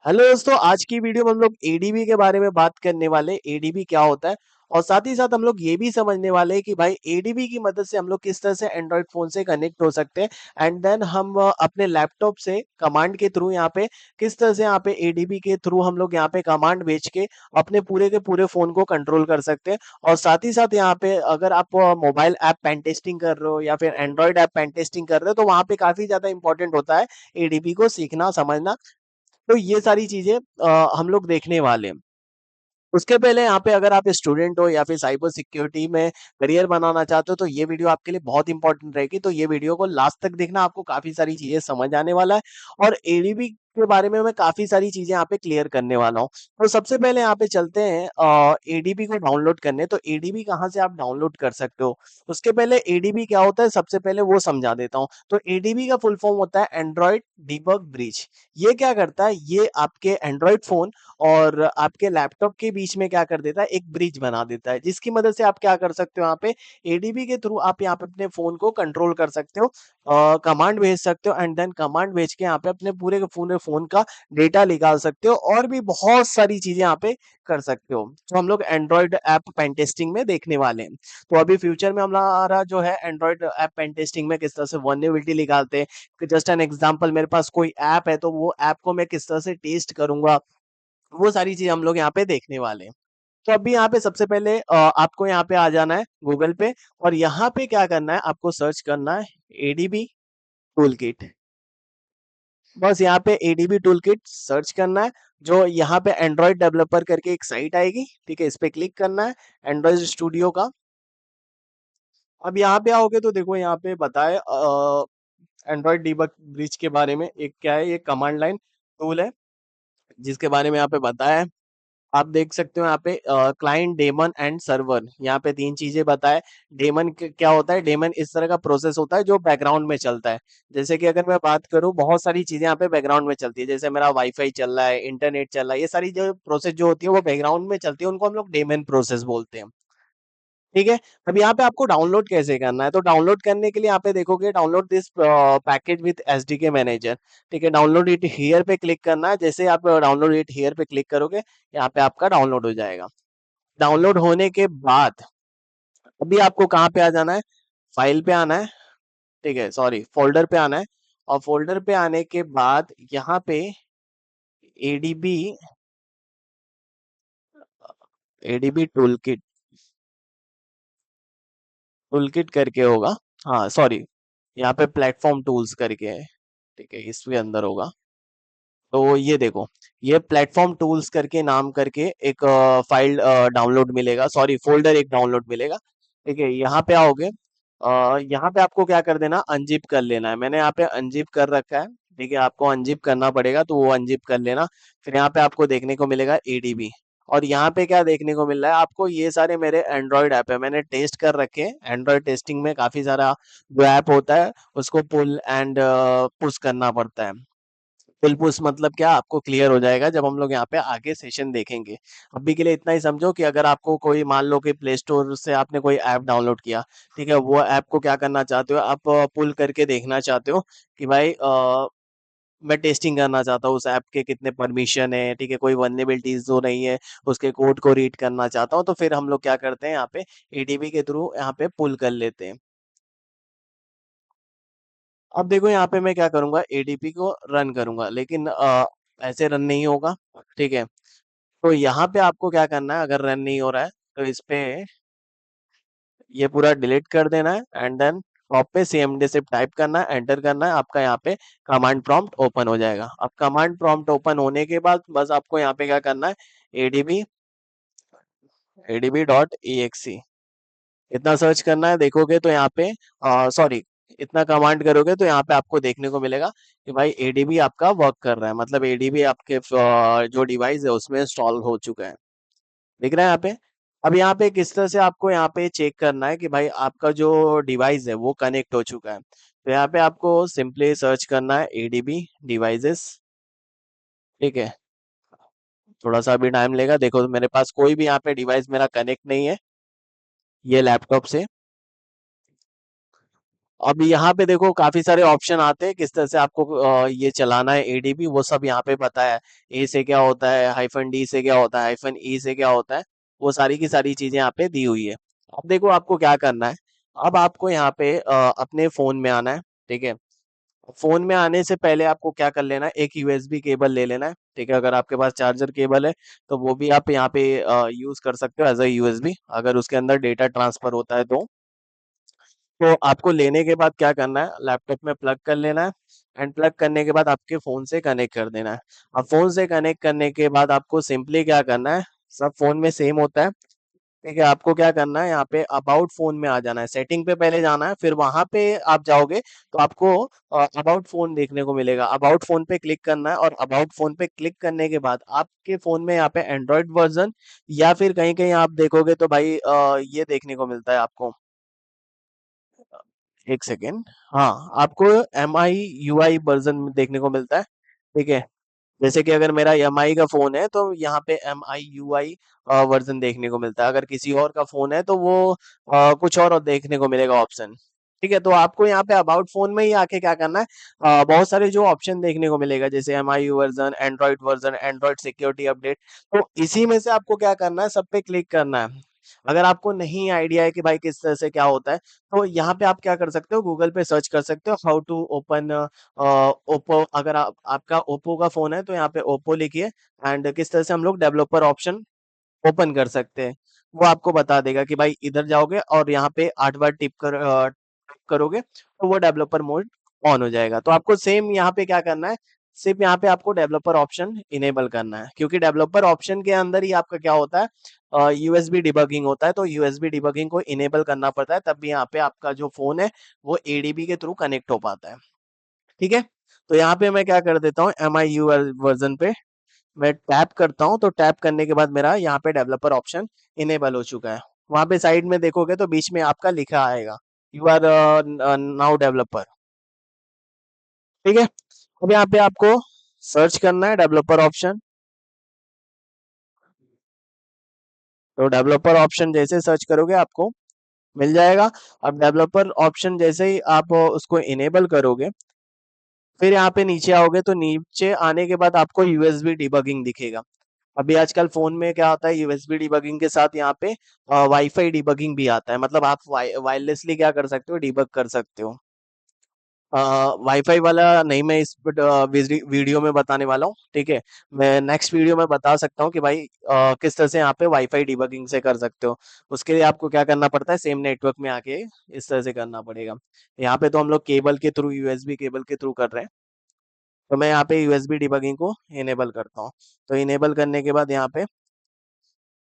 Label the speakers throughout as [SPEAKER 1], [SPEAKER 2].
[SPEAKER 1] Hello दोस्तों, आज की वीडियो में हम लोग एडीबी के बारे में बात करने वाले। एडीबी क्या होता है और साथ ही साथ हम लोग ये भी समझने वाले हैं कि भाई एडीबी की मदद से हम लोग किस तरह से एंड्रॉइड फोन से कनेक्ट हो सकते हैं। एंड देन हम अपने लैपटॉप से कमांड के थ्रू यहाँ पे किस तरह से यहाँ पे एडीबी के थ्रू हम लोग यहाँ पे कमांड भेज के अपने पूरे के पूरे फोन को कंट्रोल कर सकते हैं। और साथ ही साथ यहाँ पे अगर आप मोबाइल ऐप पेन टेस्टिंग कर रहे हो या फिर एंड्रॉइड ऐप पेन टेस्टिंग कर रहे हो तो वहां पे काफी ज्यादा इंपॉर्टेंट होता है एडीबी को सीखना समझना। तो ये सारी चीजें हम लोग देखने वाले हैं। उसके पहले यहाँ पे अगर आप स्टूडेंट हो या फिर साइबर सिक्योरिटी में करियर बनाना चाहते हो तो ये वीडियो आपके लिए बहुत इंपॉर्टेंट रहेगी। तो ये वीडियो को लास्ट तक देखना, आपको काफी सारी चीजें समझ आने वाला है। और एडीबी के बारे में मैं काफी सारी चीजें यहाँ पे क्लियर करने वाला हूँ। तो सबसे पहले यहाँ पे चलते हैं एडीबी को डाउनलोड करने। तो एडीबी कहाँ से आप डाउनलोड कर सकते हो, उसके पहले एडीबी क्या होता है सबसे पहले वो समझा देता हूँ। तो एडीबी का फुल फॉर्म होता है एंड्रॉइड डीबग ब्रिज। ये क्या करता है, ये आपके एंड्रॉइड फोन और आपके लैपटॉप के बीच में क्या कर देता है, एक ब्रिज बना देता है, जिसकी मदद से आप क्या कर सकते हो, यहाँ पे एडीबी के थ्रू आप यहाँ पे अपने फोन को कंट्रोल कर सकते हो, कमांड भेज सकते हो। एंड देन कमांड भेज के यहाँ पे अपने पूरे के पूरे फोन का डेटा निकाल सकते हो और भी बहुत सारी चीजें यहाँ पे कर सकते हो, जो हम लोग एंड्रॉइड ऐप पेन टेस्टिंग में देखने वाले हैं। तो अभी फ्यूचर में हमारा जो है एंड्रॉइड ऐप पेन टेस्टिंग में किस तरह से वल्नरेबिलिटी निकालते हैं, जस्ट एन एग्जांपल, मेरे पास कोई ऐप है तो वो ऐप को मैं किस तरह से टेस्ट करूंगा, वो सारी चीज हम लोग यहाँ पे देखने वाले हैं। तो अभी यहाँ पे सबसे पहले आपको यहाँ पे आ जाना है गूगल पे और यहाँ पे क्या करना है, आपको सर्च करना है एडीबी टूल किट। बस यहाँ पे एडीबी टूल किट सर्च करना है। जो यहाँ पे एंड्रॉइड डेवलपर करके एक साइट आएगी, ठीक है, इस पे क्लिक करना है, एंड्रॉइड स्टूडियो का। अब यहाँ पे आओगे तो देखो यहाँ पे बताए एंड्रॉइड डीबग ब्रिज के बारे में। एक क्या है, ये कमांड लाइन टूल है जिसके बारे में यहाँ पे बताया है। आप देख सकते हो यहाँ पे क्लाइंट, डेमन एंड सर्वर, यहाँ पे तीन चीजें बताए। डेमन क्या होता है, डेमन इस तरह का प्रोसेस होता है जो बैकग्राउंड में चलता है। जैसे कि अगर मैं बात करूँ, बहुत सारी चीजें यहाँ पे बैकग्राउंड में चलती है, जैसे मेरा वाईफाई चल रहा है, इंटरनेट चल रहा है, ये सारी जो प्रोसेस जो होती है वो बैकग्राउंड में चलती है, उनको हम लोग डेमन प्रोसेस बोलते हैं। ठीक है। अब यहाँ पे आपको डाउनलोड कैसे करना है, तो डाउनलोड करने के लिए यहाँ पे देखोगे download this package with SDK manager. ठीक है, डाउनलोड इट हियर पे क्लिक करना है। जैसे आप डाउनलोड इट हियर पे क्लिक करोगे, यहाँ पे आपका डाउनलोड हो जाएगा। डाउनलोड होने के बाद अभी आपको कहाँ पे आ जाना है, फाइल पे आना है, ठीक है, सॉरी, फोल्डर पे आना है। और फोल्डर पे आने के बाद यहाँ पे एडीबी एडीबी टूल किट करके होगा। हाँ सॉरी, यहाँ पे प्लेटफॉर्म टूल्स करके है, ठीक है, इसके अंदर होगा। तो ये देखो, ये प्लेटफॉर्म टूल्स करके नाम करके एक फाइल डाउनलोड मिलेगा, सॉरी फोल्डर एक डाउनलोड मिलेगा। ठीक है, यहाँ पे आओगे, यहाँ पे आपको क्या कर देना, अनजिप कर लेना है। मैंने यहाँ पे अनजिप कर रखा है, ठीक है, आपको अनजिप करना पड़ेगा तो वो अनजिप कर लेना। फिर यहाँ पे आपको देखने को मिलेगा एडीबी। और यहाँ पे क्या देखने को मिल रहा है आपको, ये सारे मेरे एंड्रॉइड ऐप है, मैंने टेस्ट कर रखे हैं। एंड्रॉइड टेस्टिंग में काफी सारा जो ऐप होता है उसको पुल एंड पुश करना पड़ता है। फुल पुश मतलब क्या, आपको क्लियर हो जाएगा जब हम लोग यहाँ पे आगे सेशन देखेंगे। अभी के लिए इतना ही समझो कि अगर आपको कोई, मान लो कि प्ले स्टोर से आपने कोई ऐप डाउनलोड किया, ठीक है, वो ऐप को क्या करना चाहते हो आप, पुल करके देखना चाहते हो कि भाई मैं टेस्टिंग करना चाहता हूँ उस ऐप के कितने परमिशन है, ठीक है, कोई वल्नरेबिलिटीज तो नहीं है, उसके कोड को रीड करना चाहता हूँ, तो फिर हम लोग क्या करते हैं, यहाँ पे एडीबी के थ्रू यहाँ पे पुल कर लेते हैं। अब देखो यहाँ पे मैं क्या करूंगा, एडीपी को रन करूंगा, लेकिन ऐसे रन नहीं होगा। ठीक है, तो यहाँ पे आपको क्या करना है, अगर रन नहीं हो रहा है तो इस पे ये पूरा डिलीट कर देना है। एंड देन टॉप पे cmd सिर्फ टाइप करना है, एंटर करना है, आपका यहाँ पे कमांड प्रॉम्प्ट ओपन हो जाएगा। अब कमांड प्रॉम्प्ट ओपन होने के बाद बस आपको यहाँ पे क्या करना है, एडीबी adb.exe इतना सर्च करना है। देखोगे तो यहाँ पे, सॉरी, इतना कमांड करोगे तो यहाँ पे आपको देखने को मिलेगा कि भाई एडीबी आपका वर्क कर रहा है, मतलब एडीबी आपके जो डिवाइस है उसमें इंस्टॉल हो चुका है। दिख रहा है यहाँ पे। अब यहाँ पे किस तरह से आपको यहाँ पे चेक करना है कि भाई आपका जो डिवाइस है वो कनेक्ट हो चुका है, तो यहाँ पे आपको सिंपली सर्च करना है एडीबी डिवाइसेस। ठीक है, थोड़ा सा भी टाइम लेगा। देखो मेरे पास कोई भी यहाँ पे डिवाइस मेरा कनेक्ट नहीं है, ये लैपटॉप से। अब यहाँ पे देखो काफी सारे ऑप्शन आते हैं किस तरह से आपको ये चलाना है एडीबी, वो सब यहाँ पे पता है। ए से क्या होता है, हाइफन डी से क्या होता है, हाइफन ई से क्या होता है, वो सारी की सारी चीजें यहाँ पे दी हुई है। अब देखो आपको क्या करना है। अब आपको यहाँ पे अपने फोन में आना है। ठीक है। फोन में आने से पहले आपको क्या कर लेना है, एक यूएसबी केबल ले लेना है। ठीक है, अगर आपके पास चार्जर केबल है तो वो भी आप यहाँ पे यूज कर सकते हो एज अ यूएसबी, अगर उसके अंदर डेटा ट्रांसफर होता है तो आपको लेने के बाद क्या करना है, लैपटॉप में प्लग कर लेना है। एंड प्लग करने के बाद आपके फोन से कनेक्ट कर देना है। अब फोन से कनेक्ट करने के बाद आपको सिंपली क्या करना है, सब फोन में सेम होता है। ठीक है, आपको क्या करना है, यहाँ पे अबाउट फोन में आ जाना है, सेटिंग पे पहले जाना है, फिर वहां पे आप जाओगे तो आपको अबाउट फोन देखने को मिलेगा। अबाउट फोन पे क्लिक करना है, और अबाउट फोन पे क्लिक करने के बाद आपके फोन में यहाँ पे एंड्रॉयड वर्जन, या फिर कहीं कहीं आप देखोगे तो भाई ये देखने को मिलता है आपको। एक सेकेंड। हाँ, आपको M I U I version देखने को मिलता है। ठीक है, जैसे कि अगर मेरा एम आई का फोन है तो यहाँ पे M I U I version देखने को मिलता है। अगर किसी और का फोन है तो वो कुछ और देखने को मिलेगा ऑप्शन। ठीक है, तो आपको यहाँ पे अबाउट फोन में ही आके क्या करना है, बहुत सारे जो ऑप्शन देखने को मिलेगा, जैसे M I U version, android security update. तो इसी में से आपको क्या करना है, सब पे क्लिक करना है। अगर आपको नहीं आइडिया है कि भाई किस तरह से क्या होता है, तो यहाँ पे आप क्या कर सकते हो, गूगल पे सर्च कर सकते हो हाउ टू ओपन ओप्पो। अगर आपका ओप्पो का फोन है तो यहाँ पे ओप्पो लिखिए, एंड किस तरह से हम लोग डेवलपर ऑप्शन ओपन कर सकते हैं, वो आपको बता देगा कि भाई इधर जाओगे और यहाँ पे 8 बार टिप करोगे तो वो डेवलपर मोड ऑन हो जाएगा। तो आपको सेम यहाँ पे क्या करना है, सिर्फ यहाँ पे आपको डेवलपर ऑप्शन इनेबल करना है, क्योंकि डेवलपर ऑप्शन के अंदर ही आपका क्या होता है, यूएसबी डिबगिंग होता है। तो यूएसबी डिबगिंग को इनेबल करना पड़ता है, तब भी यहाँ पे आपका जो फोन है वो एडीबी के थ्रू कनेक्ट हो पाता है। ठीक है, तो यहाँ पे मैं क्या कर देता हूँ, एम आई यू वर्जन पे मैं टैप करता हूँ, तो टैप करने के बाद मेरा यहाँ पे डेवलपर ऑप्शन इनेबल हो चुका है। वहां पे साइड में देखोगे तो बीच में आपका लिखा आएगा, यू आर नाउ डेवलपर। ठीक है, अब यहाँ पे आपको सर्च करना है डेवलपर ऑप्शन। तो डेवलपर ऑप्शन जैसे सर्च करोगे आपको मिल जाएगा। अब डेवलपर ऑप्शन जैसे ही आप उसको इनेबल करोगे, फिर यहाँ पे नीचे आओगे तो नीचे आने के बाद आपको यूएसबी डिबगिंग दिखेगा। अभी आजकल फोन में क्या होता है, यूएसबी डिबगिंग के साथ यहाँ पे वाईफाई डिबगिंग भी आता है, मतलब आप वायरलेसली क्या कर सकते हो, डिबग कर सकते हो। वाईफाई वाला नहीं, मैं इस वीडियो में बताने वाला हूँ। ठीक है, मैं नेक्स्ट वीडियो में बता सकता हूँ कि भाई किस तरह से यहाँ पे वाईफाई डिबगिंग से कर सकते हो। उसके लिए आपको क्या करना पड़ता है, सेम नेटवर्क में आके इस तरह से करना पड़ेगा। यहाँ पे तो हम लोग केबल के थ्रू, यूएसबी केबल के थ्रू कर रहे हैं। तो मैं यहाँ पे यूएसबी डिबगिंग को इनेबल करता हूँ। तो इनेबल करने के बाद यहाँ पे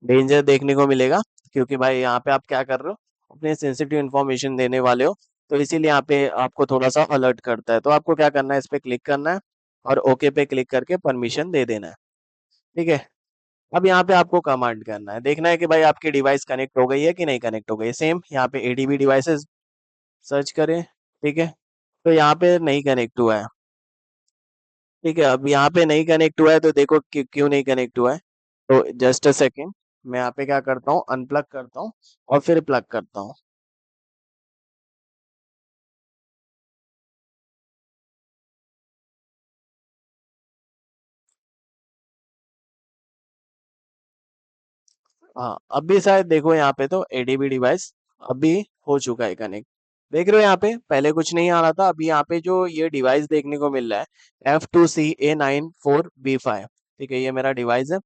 [SPEAKER 1] डेंजर देखने को मिलेगा, क्योंकि भाई यहाँ पे आप क्या कर रहे हो, अपने सेंसिटिव इन्फॉर्मेशन देने वाले हो। तो इसीलिए यहाँ पे आपको थोड़ा सा अलर्ट करता है। तो आपको क्या करना है, इस पे क्लिक करना है और ओके पे क्लिक करके परमिशन दे देना है। ठीक है, अब यहाँ पे आपको कमांड करना है, देखना है कि भाई आपकी डिवाइस कनेक्ट हो गई है कि नहीं कनेक्ट हो गई है। सेम यहाँ पे एडीबी डिवाइसेस सर्च करें। ठीक है, तो यहाँ पे नहीं कनेक्ट हुआ है। ठीक है, अब यहाँ पे नहीं कनेक्ट हुआ है तो देखो क्यों नहीं कनेक्ट हुआ है। तो जस्ट अ सेकेंड, मैं यहाँ पे क्या करता हूँ, अनप्लग करता हूँ और फिर प्लग करता हूँ। हाँ, अभी शायद देखो यहाँ पे तो एडीबी डिवाइस अभी हो चुका है कनेक्ट। देख रहे हो यहाँ पे पहले कुछ नहीं आ रहा था, अभी यहाँ पे जो ये डिवाइस देखने को मिल रहा है F2CA94B5। ठीक है, ये मेरा डिवाइस है।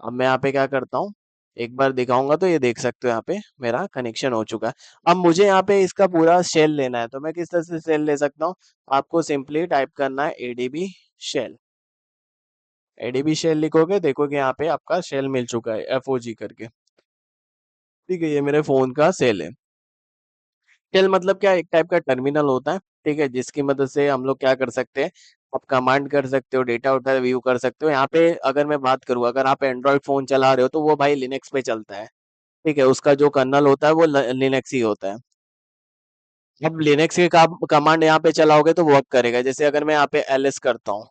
[SPEAKER 1] अब मैं यहाँ पे क्या करता हूँ, एक बार दिखाऊंगा तो ये देख सकते हो यहाँ पे मेरा कनेक्शन हो चुका है। अब मुझे यहाँ पे इसका पूरा शेल लेना है, तो मैं किस तरह से शेल ले सकता हूँ, आपको सिंपली टाइप करना है एडीबी शेल। एडीबी शेल लिखोगे, देखोगे यहाँ पे आपका शेल मिल चुका है एफओजी करके। ठीक है, ये मेरे फोन का सेल है। शेल मतलब क्या, एक टाइप का टर्मिनल होता है। ठीक है, जिसकी मदद से हम लोग क्या कर सकते हैं, आप कमांड कर सकते हो, डेटा उठा व्यू कर सकते हो। यहाँ पे अगर मैं बात करूँ, अगर आप एंड्रॉइड फोन चला रहे हो तो वो भाई लिनक्स पे चलता है। ठीक है, उसका जो कर्नल होता है वो लिनक्स ही होता है। अब लिनक्स के कमांड यहाँ पे चलाओगे तो वर्क करेगा। जैसे अगर मैं यहाँ पे एलएस करता हूँ,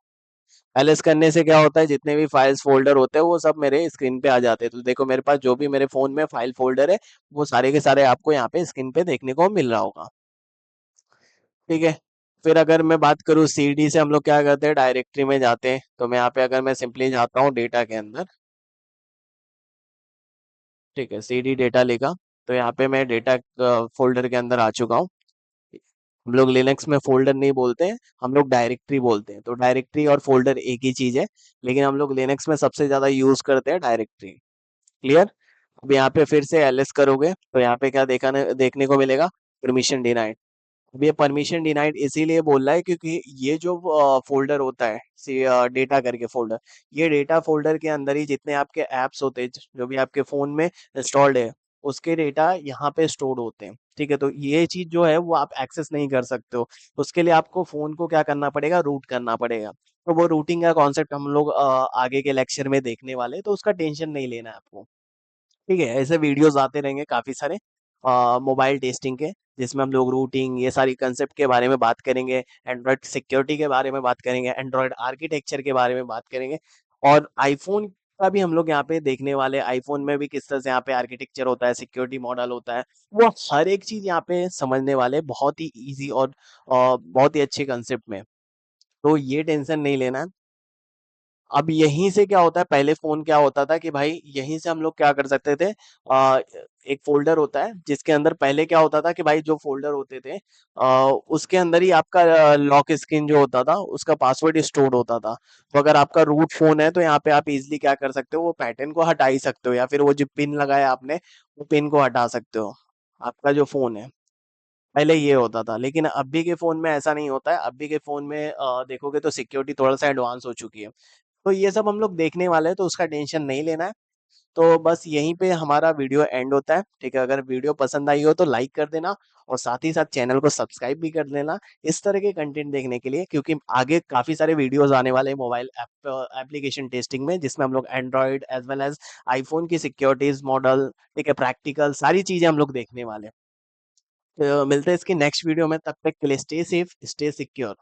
[SPEAKER 1] एलएस करने से क्या होता है, जितने भी फाइल्स फोल्डर होते हैं वो सब मेरे स्क्रीन पे आ जाते हैं। तो देखो मेरे पास जो भी मेरे फोन में फाइल फोल्डर है वो सारे के सारे आपको यहाँ पे स्क्रीन पे देखने को मिल रहा होगा। ठीक है। फिर अगर मैं बात करूँ सीडी से हम लोग क्या करते हैं, डायरेक्टरी में जाते हैं। तो मैं यहाँ पे अगर मैं सिंपली जाता हूँ डेटा के अंदर, ठीक है, सीडी डेटा लेगा, तो यहाँ पे मैं डेटा फोल्डर के अंदर आ चुका हूँ। हम लोग लिनक्स में फोल्डर नहीं बोलते हैं, हम लोग डायरेक्टरी बोलते हैं। तो डायरेक्टरी और फोल्डर एक ही चीज है, लेकिन हम लोग लिनक्स में सबसे ज्यादा यूज करते हैं डायरेक्टरी। क्लियर। अब यहाँ पे फिर से एलएस करोगे तो यहाँ पे क्या देखने को मिलेगा, परमिशन डिनाइड। अब ये परमिशन डिनाइड इसीलिए बोल रहा है क्योंकि ये जो फोल्डर होता है, डेटा करके फोल्डर, ये डेटा फोल्डर के अंदर ही जितने आपके एप्स होते हैं, जो भी आपके फोन में इंस्टॉल्ड है, उसके डेटा यहाँ पे स्टोर होते हैं। ठीक है, तो ये चीज जो है वो आप एक्सेस नहीं कर सकते हो। उसके लिए आपको फोन को क्या करना पड़ेगा, रूट करना पड़ेगा। तो वो रूटिंग का कॉन्सेप्ट हम लोग आगे के लेक्चर में देखने वाले हैं, तो उसका टेंशन नहीं लेना है आपको। ठीक है, ऐसे वीडियोस आते रहेंगे काफी सारे मोबाइल टेस्टिंग के, जिसमें हम लोग रूटिंग, ये सारी कंसेप्ट के बारे में बात करेंगे, एंड्रॉयड सिक्योरिटी के बारे में बात करेंगे, एंड्रॉयड आर्किटेक्चर के बारे में बात करेंगे। और आईफोन का भी हम लोग यहाँ पे देखने वाले, आईफोन में भी किस तरह से यहाँ पे आर्किटेक्चर होता है, सिक्योरिटी मॉडल होता है, वो हर एक चीज यहाँ पे समझने वाले, बहुत ही इजी और बहुत ही अच्छे कंसेप्ट में। तो ये टेंशन नहीं लेना है। अब यहीं से क्या होता है, पहले फोन क्या होता था कि भाई यहीं से हम लोग क्या कर सकते थे, आ, एक फोल्डर होता है जिसके अंदर, पहले क्या होता था कि भाई जो फोल्डर होते थे उसके अंदर ही आपका लॉक स्क्रीन जो होता था उसका पासवर्ड स्टोर होता था। तो अगर आपका रूट फोन है तो यहाँ पे आप इजिली क्या कर सकते हो, वो पैटर्न को हटा ही सकते हो, या फिर वो जो पिन लगाया आपने, वो पिन को हटा सकते हो, आपका जो फोन है। पहले ये होता था, लेकिन अभी के फोन में ऐसा नहीं होता है। अभी के फोन में देखोगे तो सिक्योरिटी थोड़ा सा एडवांस हो चुकी है। तो ये सब हम लोग देखने वाले हैं, तो उसका टेंशन नहीं लेना है। तो बस यहीं पे हमारा वीडियो एंड होता है। ठीक है, अगर वीडियो पसंद आई हो तो लाइक कर देना, और साथ ही साथ चैनल को सब्सक्राइब भी कर लेना इस तरह के कंटेंट देखने के लिए, क्योंकि आगे काफी सारे वीडियोस आने वाले हैं मोबाइल एप्लीकेशन टेस्टिंग में, जिसमें हम लोग android as well as iPhone की सिक्योरिटीज मॉडल, ठीक है, प्रैक्टिकल सारी चीजें हम लोग देखने वाले हैं। तो मिलते हैं इसके नेक्स्ट वीडियो में, तब तक के लिए स्टे सेफ, स्टे सिक्योर।